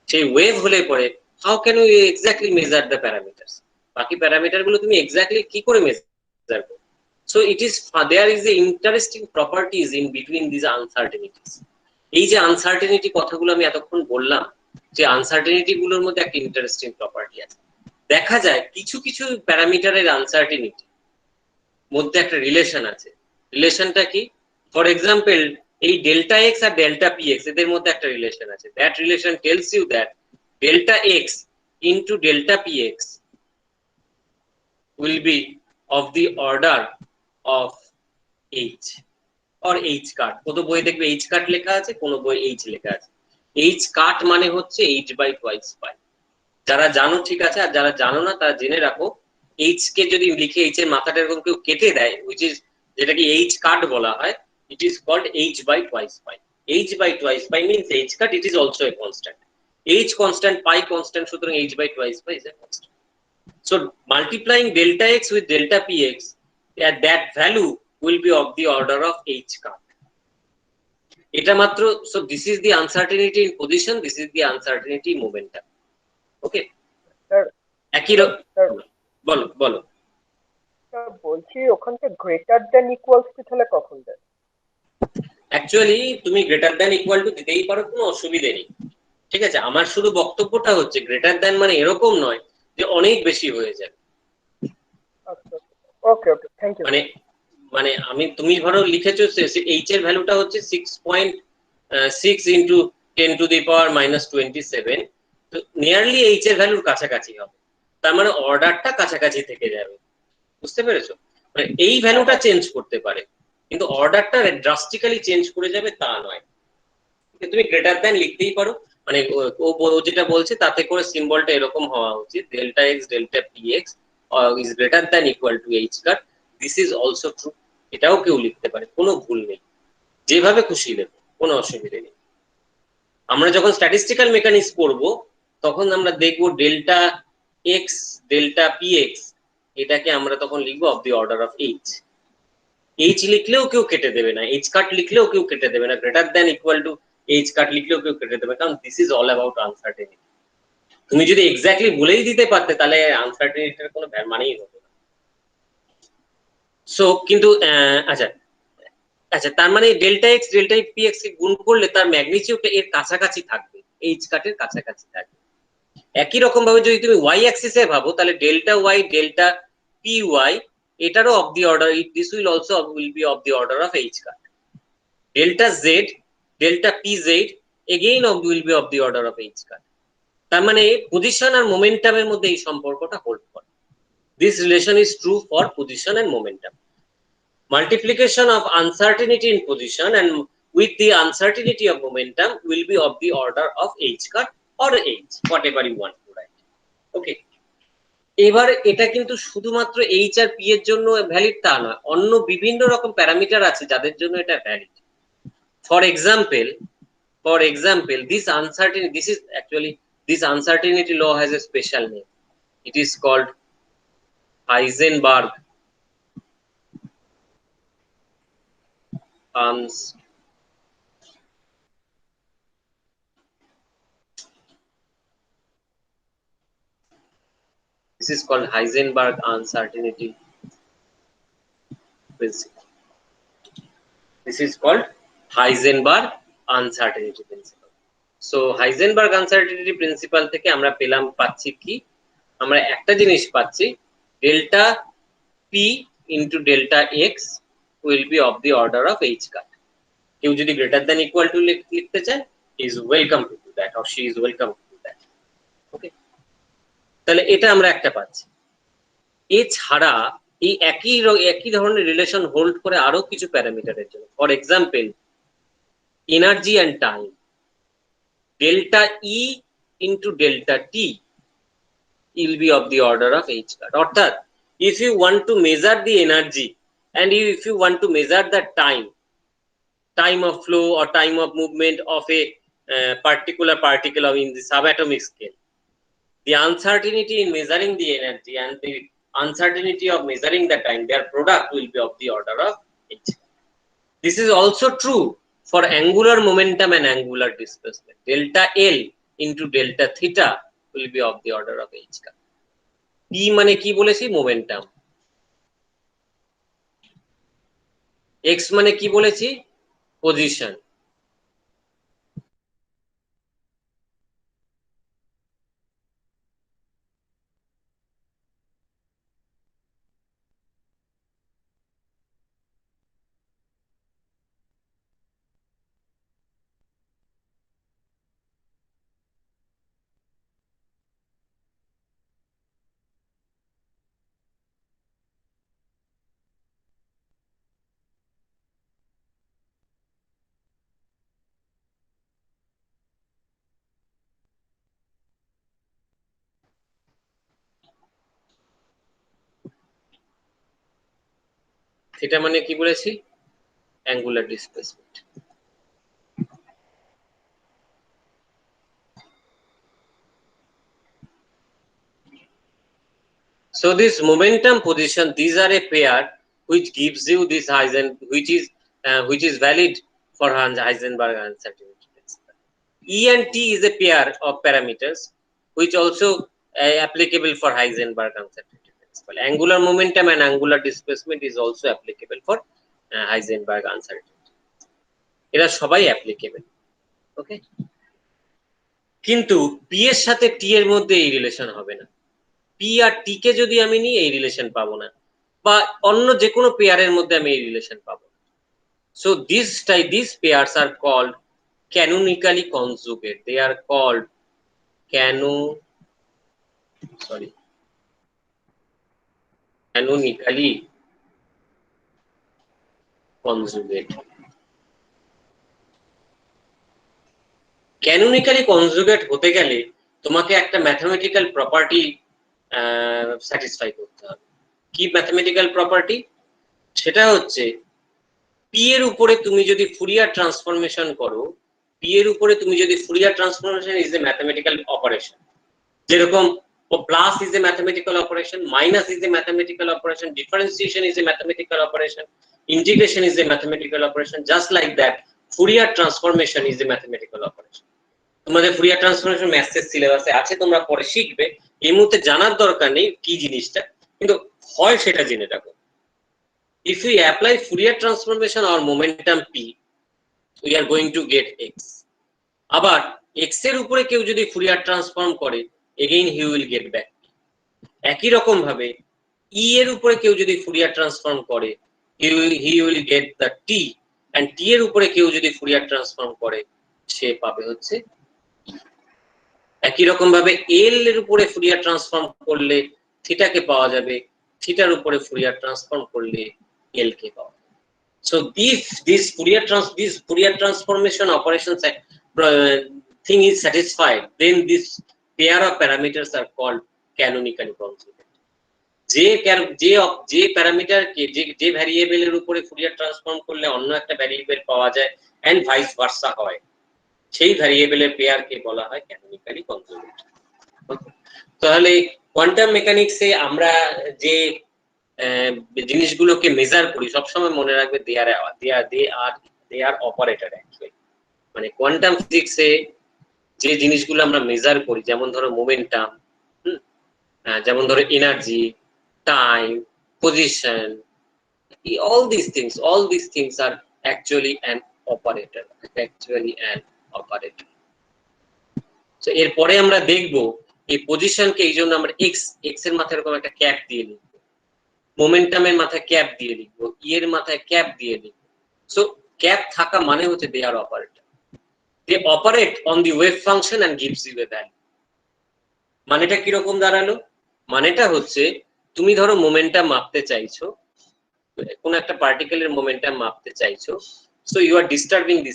[SPEAKER 1] সেই ওয়েভ হলে পরে how can we exactly measure the parameters? বাকি প্যারামিটার গুলো তুমি এক্স্যাক্টলি কি করে মেজার করবে? So it is there is a interesting properties in between these uncertainties. এই যে আনসার্টেনিটি কথাগুলো আমি এতক্ষণ বললাম, যে আনসার্টেনিটি গুলোর মধ্যে একটা ইন্টারেস্টিং প্রপার্টি আছে। দেখা যায় কিছু কিছু প্যারামিটারের আনসার্টেনিটি মধ্যে একটা রিলেশন আছে। রিলেশনটা কি? ফর এক্সাম্পল এই ডেল্টা এক্স আর ডেল্টা পি এক্স, এদের মধ্যে একটা রিলেশন আছে। That relation tells you that delta x into delta P x will be of the order of h or h cut. কত বই দেখবে h কাট লেখা আছে, কোন বই h লেখা আছে। h কাট মানে হচ্ছে h by twice pi। যারা জানো ঠিক আছে, আর যারা জানো না তারা জেনে রাখো, h কে যদি লিখে h এর মাথাটা এরকম কেউ কেটে দেয়, which is যেটাকে h কাট বলা হয়, it is called h by twice pi. h by twice pi means h cut, it is also a constant. h constant, pi constant, সুতরাং h by twice pi is a constant. So multiplying delta x with delta px, that value will be of the order of h cut. এটা মাত্র, so this is the uncertainty in position, this is the uncertainty in momentum. Okay,
[SPEAKER 3] sir
[SPEAKER 1] একই বলো বলো।
[SPEAKER 3] বলছি ওখানটা greater than equals to তাহলে কখন দেয়?
[SPEAKER 1] অ্যাকচুয়ালি তুমি গ্রেটার দ্যান ইকুয়াল টু দিতেই পারো, কোনো অসুবিধে নেই, ঠিক আছে। আমার শুধু বক্তব্যটা হচ্ছে গ্রেটার দ্যান মানে এরকম নয় যে অনেক বেশি হয়ে যাবে।
[SPEAKER 3] আচ্ছা, ওকে ওকে, থ্যাংক ইউ।
[SPEAKER 1] মানে আমি, তুমি ধরো লিখেছো এইচ এর ভ্যালুটা হচ্ছে 6.6 ইন্টু 10 টু দি পাওয়ার -27, তো নিয়ারলি এইচ এর ভ্যালুর কাছাকাছি হবে, তার মানে অর্ডারটা কাছাকাছি থেকে যাবে। বুঝতে পেরেছো? মানে এই ভ্যালুটা চেঞ্জ করতে পারে, কিন্তু অর্ডারটা ড্রাস্টিক্যালি চেঞ্জ করে যাবে তা নয়। তুমি গ্রেটার দ্যান লিখতেই পারো, মানে ও যেটা বলছে তাতে করে সিম্বলটা এরকম হওয়া উচিত, delta X delta P x is greater than equal to H cut. This is also true, এটাও কেউ লিখতে পারে, কোনো ভুল নেই, যেভাবে খুশি লেখো, কোনো অসুবিধা নেই। আমরা যখন স্ট্যাটিস্টিক্যাল মেকানিক্স করব তখন আমরা দেখবো delta X delta P X, এটাকে আমরা তখন লিখবো of the order of H. H লিখলেও কেউ কেটে দেবে না, এইচ কাট লিখলেও কেউ কেটে দেবে না, greater than equal to H cut লিখলেও কেউ কেটে দেবে, কারণ this is all about uncertainty. তুমি যদি এক্স্যাক্টলি বলেই দিতে পারতে তাহলে আনসার্টেনিটির কোনো মানেই হতো না। সো কিন্তু আচ্ছা আচ্ছা, তার মানে delta X delta P X কে গুণ করলে তার ম্যাগনিটিউডটা এর কাছাকাছি থাকবে, এইচ কাটের কাছাকাছি থাকবে। একই রকম ভাবে যদি তুমি ওয়াই অ্যাক্সিসে ভাবো তাহলে delta Y delta P Y এটারও of the order, this will also will be of the order of H cut. Delta Z delta P Z again will be of the order of H cut. তার মানে position আর মোমেন্টামের মধ্যে এই সম্পর্কটা hold করে। This relation is true for position and momentum. Multiplication of uncertainty in position and with the uncertainty of momentum will be of the order of h cut or h, whatever you want to write. Okay. এবার এটা কিন্তু শুধুমাত্র H R P এর জন্য valid তা নয়, অন্য বিভিন্ন রকম প্যারামিটার আছে যাদের জন্য এটা valid. For example this uncertainty, this uncertainty law has a special name. It is called Heisenberg this is called Heisenberg uncertainty principle. This is called Heisenberg uncertainty principle. So Heisenberg uncertainty principle থেকে আমরা পাচ্ছি কি, আমরা একটা জিনিস পাচ্ছি, delta p into delta x will be of the order of h cut. কেউ যদি greater than equal to লিখতে চায়, he is welcome to do that or she is welcome to do that. Okay, তাহলে এটা আমরা একটা পাচ্ছি। এছাড়া এই একই ধরনের রিলেশন হোল্ড করে আরো কিছু প্যারামিটারের জন্য। For example energy and time, delta E into delta T will be of the order of h cut. অর্থাৎ if you want to measure the energy and if you want to measure the time of flow or time of movement of a particular particle in the subatomic scale, the uncertainty in measuring the energy and the uncertainty of measuring the time, their product will be of the order of h. This is also true for angular momentum and angular displacement. Delta L into delta theta will be of the order of h. P মানে কি বলেছি? Momentum. x মানে কি বলেছি? Position. Theta মানে কি বলেছি? Angular displacement. So this momentum position, these are a pair which gives you this which is valid for Heisenberg uncertainty principle. E and T is a pair of parameters which also applicable for Heisenberg uncertainty principle. Angular momentum and angular displacement is also applicable for Heisenberg uncertainty. এরা সবাই applicable. Okay? কিন্তু P এর সাথে T এর মধ্যে এই relation হবে না। পি আর টি কে যদি আমি নিই এই রিলেশন পাবো না, বা অন্য যে কোনো পেয়ারের মধ্যে আমি এই রিলেশন পাবো। So these pairs are called canonically conjugate. They are called canonically conjugate. Canonically conjugate হতে গেলে তোমাকে একটা ম্যাথমেটিক্যাল প্রপার্টি স্যাটিসফাই করতে হবে। কি ম্যাথমেটিক্যাল প্রপার্টি? সেটা হচ্ছে পি এর উপরে তুমি যদি ফুরিয়ার ট্রান্সফরমেশন করো, পি এর উপরে তুমি যদি Fourier transformation is a mathematical operation, যেরকম plus is a mathematical operation, minus is a mathematical operation, differentiation is a mathematical operation, integration is a mathematical operation, just like that Fourier transformation is a mathematical operation. তোমাদের Fourier transformation ম্যাথসের সিলেবাসে আছে, তোমরা পরে শিখবে, এই মুহূর্তে জানার দরকার নেই কি জিনিসটা, কিন্তু হয় সেটা জেনে রাখো। If we apply Fourier transformation or momentum P, we are going to get x. আবার x এর উপরে কেউ যদি ফুরিয়ার ট্রান্সফর্ম করে again he will get back. একই রকম ভাবে e এর উপরে কেউ যদি ফুরিয়ার ট্রান্সফর্ম করে he will get the t, and t এর উপরে কেউ যদি ফুরিয়ার ট্রান্সফর্ম করে সে পাবে হচ্ছে e। একই রকম ভাবে l এর উপরে ফুরিয়ার ট্রান্সফর্ম করলে থিটাকে পাওয়া যাবে, থিটার উপরে ফুরিয়ার ট্রান্সফর্ম করলে l কে পাওয়া যাবে। So this Fourier transformation operations thing is satisfied, then this pair of parameters are called canonically conjugate. যে প্যারামিটারকে যে ভ্যারিয়েবলের উপরে ফুরিয়ার ট্রান্সফর্ম করলে অন্য একটা ভ্যারিয়েবল পাওয়া যায় এন্ড ভাইস ভার্সা হয়, সেই ভ্যারিয়েবলের পেয়ারকে বলা হয় ক্যানোনিক্যালি কনজুগেট। তাহলে কোয়ান্টাম মেকানিক্সে আমরা যে জিনিসগুলোকে মেজার করি সবসময় মনে রাখবে দে আর অপারেটর অ্যাকচুয়ালি। মানে কোয়ান্টাম ফিজিক্সে যে জিনিসগুলো আমরা মেজার করি, যেমন ধরো মোমেন্টাম, যেমন ধরো energy, time, position, all these things are actually an operator, so এরপরে আমরা দেখব এই পজিশনকে, এই জন্য আমরা x এর মাথায় এরকম একটা ক্যাপ দিয়ে লিখবো, মোমেন্টামের মাথায় ক্যাপ দিয়ে লিখবো, ই এর মাথায় ক্যাপ দিয়ে লিখবো। সো ক্যাপ থাকা মানে হচ্ছে they are operator, they operate on the wave function and gives you a value. মানেটা কিরকম দাঁড়ালো? মানেটা হচ্ছে তুমি ধরো মোমেন্টাম মাপতে চাইছো, কোন একটা পার্টিকেলের মোমেন্টাম মাপতে চাইছো, সো ইউ আর ডিস্টার্বিং দি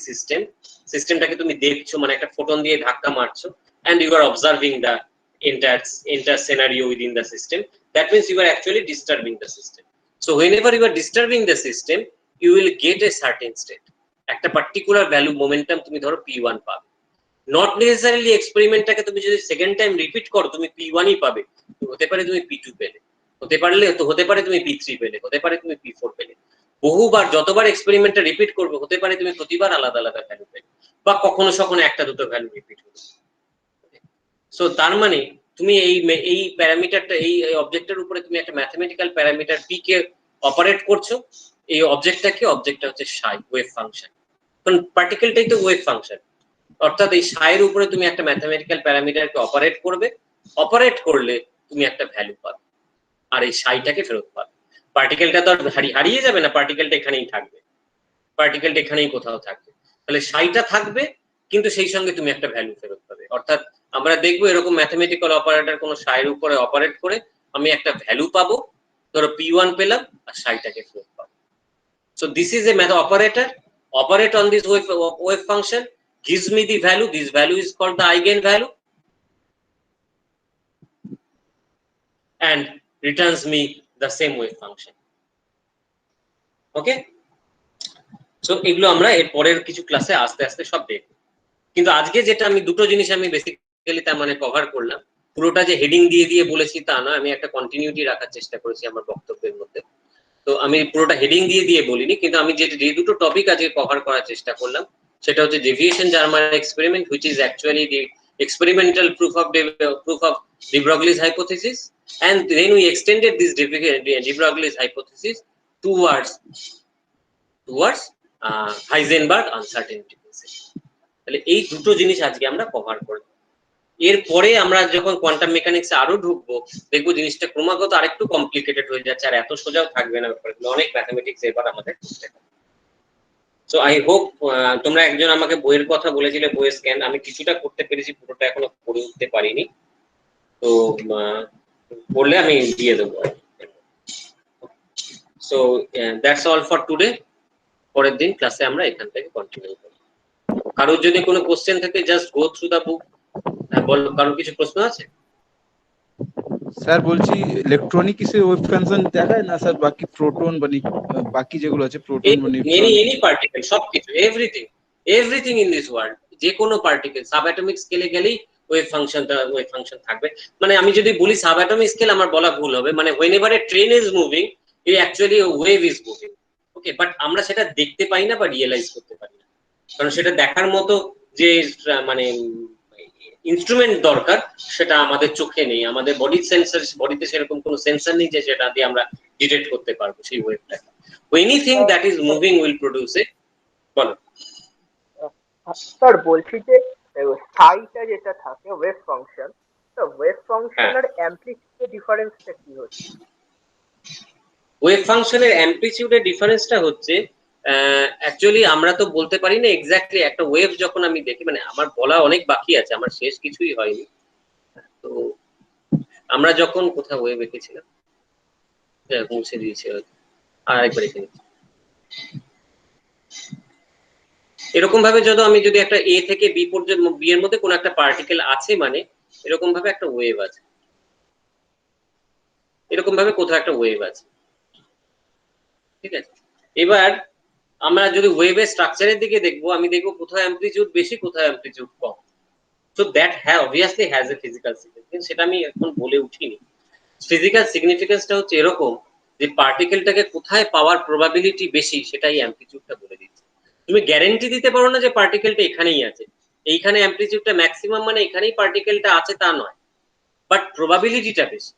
[SPEAKER 1] সিস্টেমটাকে তুমি দেখছো, মানে একটা ফোটন দিয়ে ধাক্কা মারছো and you are observing the entire scenario within the system. That means you are actually disturbing the system. So whenever you are disturbing the system, you will get a certain state, একটা particular value momentum তুমি ধরো p1 পাবে। not necessarily এক্সপেরিমেন্টটাকে তুমি যদি second time repeat করো তুমি p1 ই পাবে, হতে পারে তুমি p2 পেলে, হতে পারে তুমি p3 পেলে, হতে পারে তুমি p4 পেলে। বহুবার যতবার এক্সপেরিমেন্টটা রিপিট করবে হতে পারে তুমি প্রতিবার আলাদা আলাদা ভ্যালু পেলে, বা কখনো কখনো একটা দুটো ভ্যালু রিপিট হবে। সো তার মানে তুমি এই প্যারামিটারটা, এই অবজেক্টের উপরে তুমি একটা ম্যাথমেটিক্যাল প্যারামিটার p কে অপারেট করছো, এই অবজেক্টটা হচ্ছে সাই, ওয়েভ ফাংশন। কারণ পার্টিকেলটাই তো ওয়েভ ফাংশন, অর্থাৎ এই সাইয়ের উপরে তুমি একটা ম্যাথমেটিক্যাল প্যারামিটারকে অপারেট করবে, অপারেট করলে তুমি একটা ভ্যালু পাবে আর এই সাইটাকে ফেরত পাবে। পার্টিকেলটা তো আর হারিয়ে যাবে না, পার্টিকেলটা এখানেই থাকবে, পার্টিকেলটা এখানেই কোথাও থাকবে, তাহলে সাইটা থাকবে কিন্তু সেই সঙ্গে তুমি একটা ভ্যালু ফেরত পাবে। অর্থাৎ আমরা দেখবো এরকম ম্যাথমেটিক্যাল অপারেটর কোন সাইয়ের উপরে অপারেট করে আমি একটা ভ্যালু পাবো, ধরো p1 পেলাম আর সাইটাকে ফেরত পাবো। So this is a operator operate on this wave function, gives me the value, this value is called the eigenvalue and returns me the same wave function. Okay, so এগুলো আমরা এর পরের কিছু ক্লাসে আস্তে আস্তে সব দেখব, কিন্তু আজকে যেটা আমি দুটো জিনিস আমি বেসিক্যালি তার মানে কভার করলাম, পুরোটা যে হেডিং দিয়ে দিয়ে বলেছি তা না, আমি একটা কন্টিনিউটি রাখার চেষ্টা করেছি আমার বক্তব্যের মধ্যে। তো আমি পুরোটা হেডিং দিয়ে দিয়ে বলিনি, কিন্তু আমি যে দুটো টপিক আজকে কভার করার চেষ্টা করলাম সেটা হচ্ছে deviation-Germán experiment, which is actually the experimental proof of de Broglie's hypothesis, and then we extended this de Broglie's hypothesis towards Heisenberg uncertainty principle. তাহলে এই দুটো জিনিস আজকে আমরা কভার করব। এরপরে আমরা যখন কোয়ান্টাম মেকানিক্সে আরো ঢুকবো দেখবো জিনিসটা ক্রমাগত আরেকটু কমপ্লিকেটেড হয়ে যাচ্ছে, আর এত সোজাও থাকবে না ব্যাপারগুলো, অনেক ম্যাথমেটিক্স এবার আমাদের করতে হবে। সো আই হোপ, তোমরা একজন আমাকে বইয়ের কথা বলেছিলে, বইয়ের স্ক্যান আমি কিছুটা করতে পেরেছি, পুরোটা এখনো করে উঠতে পারিনি, তো বললে আমি দিয়ে দেবো। So that's all for today. পরের দিন ক্লাসে আমরা এখান থেকে কন্টিনিউ করব। কারোর যদি কোনো কোশ্চেন থাকে জাস্ট গো থ্রু দা বুক। বলো, কারোর কিছু প্রশ্ন আছে?
[SPEAKER 2] স্যার বলছি ইলেকট্রনিক কিসে ওয়েভ ফাংশন দেখায় না স্যার, বাকি প্রোটন বা বাকি যেগুলো আছে প্রোটন বা নিউট্রন,
[SPEAKER 1] এনি পার্টিকেল, সবকিছু, এভরিথিং ইন দিস ওয়ার্ল্ড, যে কোনো পার্টিকেল সাবঅ্যাটমিক স্কেলে গেলেই ওয়েভ ফাংশন থাকবে। মানে আমি যদি বলি সাবঅ্যাটমিক স্কেল আমার বলা ভুল হবে, মানে whenever a train is moving actually a wave is moving, okay, but আমরা সেটা দেখতে পাই না বা রিয়েলাইজ করতে পারি না, কারণ সেটা দেখার মতো যে মানে ইনস্ট্রুমেন্ট দরকার সেটা আমাদের চোখে নেই, আমাদের বডিতে সেরকম কোনো সেন্সর নেই যে সেটা দিয়ে আমরা ডিটেক্ট করতে পারবো সেই ওয়েভটাকে। Anything that is moving will produce a. বলো
[SPEAKER 3] স্যার, বলছি যে স্থায়ীটা যেটা থাকে ওয়েভ ফাংশন, তো ওয়েভ ফাংশন আর অ্যামপ্লিটিউডের ডিফারেন্সটা কি হচ্ছে?
[SPEAKER 1] ওয়েভ ফাংশনের অ্যামপ্লিটিউডের ডিফারেন্সটা হচ্ছে অ্যাকচুয়ালি আমরা তো বলতে পারি না এক্স্যাক্টলি একটা ওয়েভ যখন আমি দেখি, মানে আমার বলা অনেক বাকি আছে, আমার শেষ কিছুই হয়নি। তো আমরা যখন কোথাও ওয়েভ এঁকেছিলাম, মুছে দিয়েছি হয়তো, আর একবার এঁকে নিচ্ছি। এরকম ভাবে যদি একটা এ থেকে বি পর্যন্ত, বি এর মধ্যে কোনো একটা পার্টিকেল আছে, মানে এরকম ভাবে একটা ওয়েভ আছে, এরকম ভাবে কোথাও একটা ওয়েভ আছে, ঠিক আছে। এবার আমরা যদি ওয়েভের স্ট্রাকচারের দিকে দেখবো, আমি দেখবো কোথাও অ্যামপ্লিটিউড বেশি, কোথাও amplitude com. So that obviously has a physical significance, সেটা আমি এখন বলে উঠিনি। ফিজিক্যাল সিগনিফিকেন্সটা হচ্ছে এরকম যে পার্টিকেলটাকে কোথায় পাওয়ার প্রবাবিলিটি বেশি, সেটাই অ্যামপ্লিটিউডটা বলে দিচ্ছে। তুমি গ্যারান্টি দিতে পারো না যে পার্টিকেলটা এখানেই আছে, এইখানে অ্যামপ্লিটিউডটা ম্যাক্সিমাম মানে এখানেই পার্টিকেলটা আছে তা নয়, বাট প্রবাবিলিটিটা বেশি।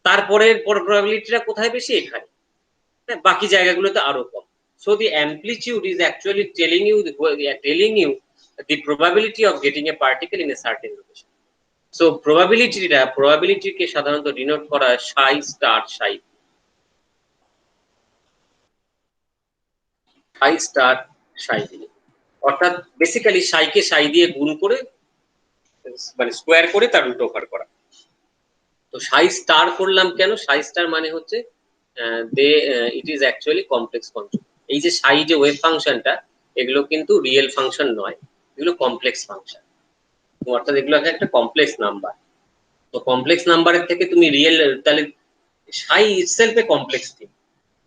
[SPEAKER 1] তারপরের প্রবাবিলিটিটা কোথায় বেশি? এখানে, বাকি জায়গাগুলোতে আরো কম। So the amplitude is actually telling you the probability of getting a particle in a certain location. So probability কে সাধারণত ডিনোট করা হয় psi star psi, psi star psi দিয়ে, অর্থাৎ বেসিক্যালি psi কে psi দিয়ে গুণ করে, মানে স্কোয়ার করে তার রুট ওভার করা। তো psi star করলাম কেন? psi star মানে হচ্ছে it is actually complex conjugate. এই যে psi যে ওয়েভ ফাংশনটা, এগুলো কিন্তু রিয়েল ফাংশন নয়, এগুলো কমপ্লেক্স ফাংশন, অর্থাৎ এগুলো একটা কমপ্লেক্স নাম্বার। তো কমপ্লেক্স নাম্বারের থেকে তুমি রিয়েল, তাহলে psi ইটসেলফ এ কমপ্লেক্স থিং,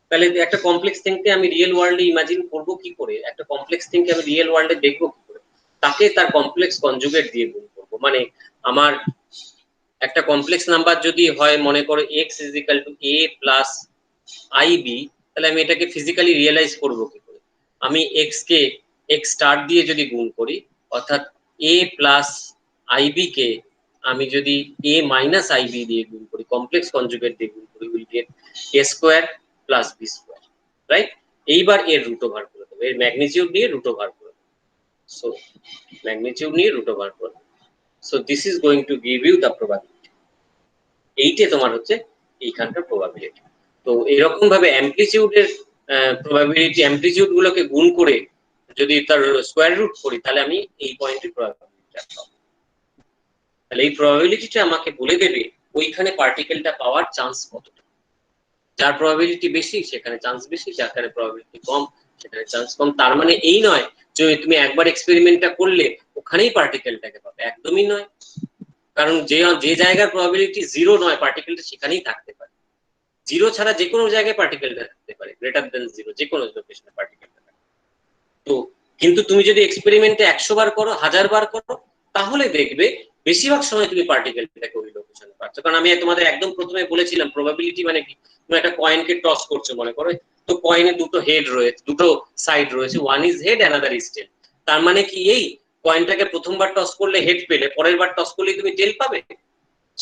[SPEAKER 1] তাহলে একটা কমপ্লেক্স থিংকে আমি রিয়েল ওয়ার্ল্ডে ইমাজিন করব কি করে? একটা কমপ্লেক্স থিংকে আমি রিয়েল ওয়ার্ল্ডে দেখবো কি করে? তাকে তার কমপ্লেক্স কনজুগেট দিয়ে গুণ করবো। মানে আমার একটা কমপ্লেক্স নাম্বার যদি হয়, মনে করো x = a প্লাস ib, তাহলে আমি এটাকে ফিজিক্যালি রিয়েলাইজ করবো কি করে? আমি x কে x স্টার দিয়ে যদি গুণ করি, অর্থাৎ a প্লাস ib কে আমি যদি a মাইনাস ib দিয়ে গুণ করি, কমপ্লেক্স কনজুগেট দিয়ে গুণ করি, will get a square plus b square, right? এইবার এর রুট ওভার করে দেবো, এর ম্যাগনিটিউড নিয়ে রুট ওভার করে দেবো। সো ম্যাগনিটিউড নিয়ে রুট ওভার করে দেবো। So this is going to give you the probability. এইটা তোমার হচ্ছে এইখানকার প্রবাবিলিটি। তো এরকম ভাবে অ্যামপ্লিটিউডের প্রবাবিলিটি, অ্যামপ্লিটিউড গুলোকে গুণ করে যদি তার স্কোয়ার রুট করি, তাহলে আমি এই পয়েন্টের প্রবাবিলিটিটা পাবো। তাহলে এই প্রবাবিলিটিটা আমাকে বলে দেবে ওইখানে পার্টিকেলটা পাওয়ার চান্স কতটা। যার প্রবাবিলিটি বেশি সেখানে চান্স বেশি, যার প্রবাবিলিটি কম সেখানে চান্স কম। তার মানে এই নয় যে তুমি একবার এক্সপেরিমেন্টটা করলে ওখানেই পার্টিকেলটাকে পাবে, একদমই নয়। কারণ যে জায়গার প্রবাবিলিটি জিরো নয়, পার্টিকেলটা সেখানেই থাকতে পারে। জিরো ছাড়া যে কোনো জায়গায় পার্টিকেলটা থাকতে পারে, গ্রেটার দেন জিরো যে কোনো লোকেশনে পার্টিকেলটা থাকে। তো কিন্তু তুমি যদি এক্সপেরিমেন্টে 100 বার করো, 1000 বার করো, তাহলে দেখবে বেশিরভাগ সময় তুমি পার্টিকেলটাকে ওই লোকেশনে পাচ্ছ। কারণ আমি তোমাদের একদম প্রথমে বলেছিলাম প্রবাবিলিটি মানে কি, তুমি একটা কয়েনকে টস করছো মনে করো, তো কয়েনে দুটো হেড রয়েছে, দুটো সাইড রয়েছে, one is head another is tail. তার মানে কি এই কয়েনটাকে প্রথমবার টস করলে হেড পেলে, পরের বার টস করলে তুমি টেল পাবে,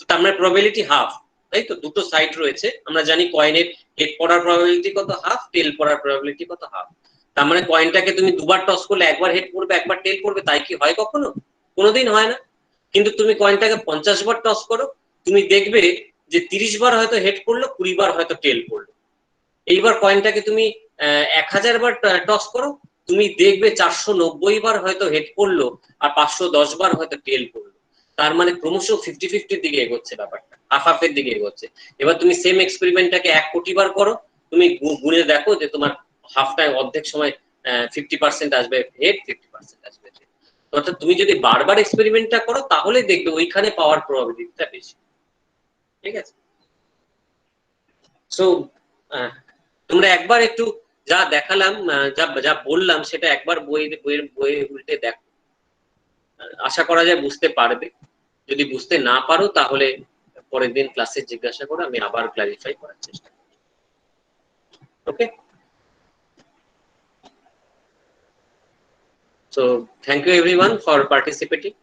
[SPEAKER 1] তার মানে প্রবাবিলিটি হাফ, তাই তো? দুটো সাইড রয়েছে, আমরা জানি কয়েনের হেড পড়ার প্রবাবিলিটি কত? হাফ। টেল পড়ার প্রবাবিলিটি কত? হাফ। তার মানে কয়েনটাকে তুমি দুবার টস করলে একবার হেড পড়বে একবার টেল পড়বে, তাই কি হয় কখনো? কোনোদিন হয় না। কিন্তু তুমি কয়েনটাকে 50 বার টস করো, তুমি দেখবে যে 30 বার হয়তো হেড পড়লো, 20 বার হয়তো টেল পড়লো। এইবার কয়েনটাকে তুমি 1000 বার টস করো, তুমি দেখবে 490 বার হয়তো হেড পড়লো আর 510 বার হয়তো টেল পড়লো। তার মানে ক্রমশ 50-50 দিকে এগোচ্ছে ব্যাপারটা, হাফ হাফের দিকে এগোচ্ছে। এবার তুমি সেম এক্সপেরিমেন্টটাকে 1 কোটি বার করো, তুমি গুণে দেখো যে তোমার হাফটায় অর্ধেক সময় 50% আসবে হেড, 50% আসবে টেল। অর্থাৎ তুমি যদি বারবার এক্সপেরিমেন্টটা করো, তাহলে দেখবে ওইখানে পাওয়ার প্রবাবিলিটিটা বেশি, ঠিক আছে? সো তোমরা একবার একটু যা দেখালাম, যা যা বললাম, সেটা একবার বইয়ে উল্টে দেখো, আশা করা যায় বুঝতে পারবে। যদি বুঝতে না পারো তাহলে পরের দিন ক্লাসে জিজ্ঞাসা করো, আমি আবার ক্লারিফাই করার চেষ্টা করব। ওকে, so thank you everyone for participating.